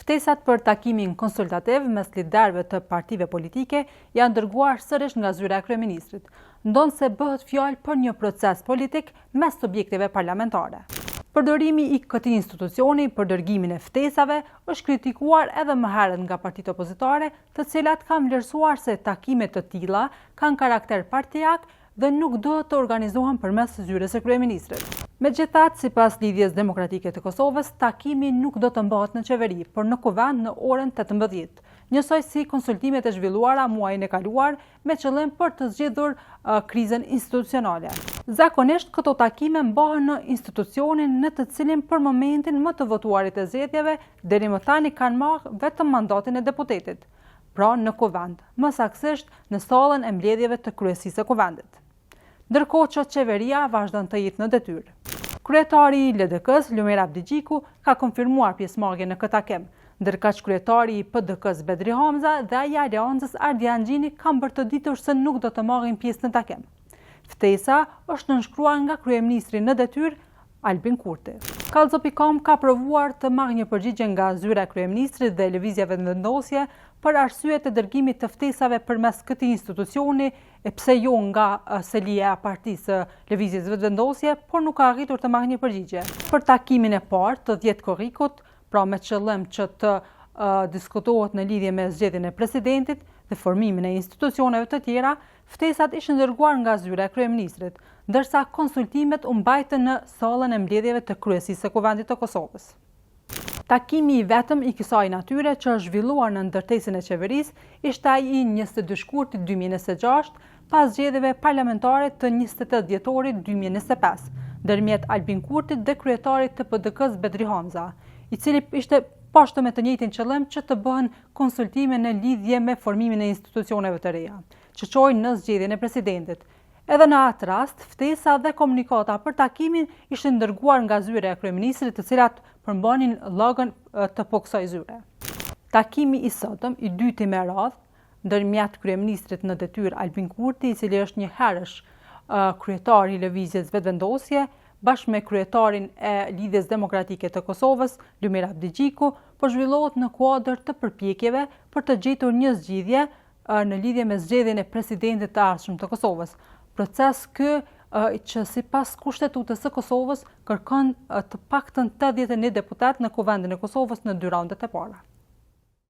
Ftesat për takimin konsultativ mes liderëve të partive politike janë dërguar sërish nga zyra e kryeministrit, ndonse bëhet fjalë për një proces politik mes subjekteve parlamentare. Përdorimi i këtij institucioni për dërgimin e ftesave është kritikuar edhe më herët nga partitë opozitare, të cilat kanë vlerësuar se takime të tilla kanë karakter partijak dhe nuk duhet të organizohen përmes zyrës së kryeministrit. Megjithatë, sipas Lidhjes Demokratike të Kosovës, takimi nuk do të mbahet në qeveri, por në kuvend në orën 18, njësoj si konsultimet e zhvilluara muajin e kaluar me qëllim për të zgjidhur krizën institucionale. Zakonisht këto takime mbahen në institucionin në të cilin për momentin më të votuarit e zgjedhjeve deri më tani kanë marrë vetëm mandatin e deputetit, pra në kuvend, më saktësisht në sallën e mbledhjeve të kryesisë së kuvendit. Ndërkohë që qeveria vazhdon të jetë në detyrë. Kryetari i LDK-s, Lumer Abdigjiku, ka konfirmuar pjesëmarrje në këtë takim, ndërkaq kryetari i PDK-s Bedri Hamza dhe ai i Aleancës Ardian Xhini kanë bërtëditur se nuk do të marrin pjesë në takim. Ftesa është nënshkruar nga kryeministri në detyrë Albin Kurti. Kallzo.com ka provuar të marrë një përgjigje nga zyra e kryeministrit dhe lëvizjeve vendosje për arsyet e dërgimit të ftesave përmes këtij institucioni, e pse jo nga selia e partisë lëvizjes vendosje, por nuk ka arritur të marrë një përgjigje. Për takimin e parë të 10 korrikut, pra me qëllim që të diskutohet në lidhje me zgjedhjen e presidentit dhe formimin e institucioneve të tjera, ftesat ishin dërguar nga zyra e kryeministrit, ndërsa konsultimet u mbajtën në sallën e mbledhjeve të kryesisë së kuvendit të Kosovës. Takimi i vetëm i kësaj natyre që është zhvilluar në ndërtesën e qeverisë ishte ai i 22 shkurtit 2026 pas zgjedhjeve parlamentare të 28 dhjetorit 2025, ndërmjet Albin Kurtit dhe kryetarit të PDK-s Bedri Hamza, i cili ishte pashtë me të njëjtin qëllim që të bëhen konsultime në lidhje me formimin e institucioneve të reja, që çojnë në zgjedhjen e presidentit. Edhe në atë rast, ftesa dhe komunikata për takimin ishin dërguar nga zyra e kryeministrit, të cilat përmbanin llogën të kësaj zyre. Takimi i sotëm, i dyti me radhë, ndërmjet kryeministrit në detyrë Albin Kurti, i cili është një herësh kryetari i lëvizjes vetëvendosje, bashkë me kryetarin e Lidhjes Demokratike të Kosovës, Lumer Abdigjiku, po zhvillohet në kuadër të përpjekjeve për të gjetur një zgjidhje në lidhje me zgjedhjen e presidentit të ardhshëm të Kosovës. Proces që sipas Kushtetutës së Kosovës kërkon të paktën 81 deputet në kuvendin e Kosovës në 2 raundet e para.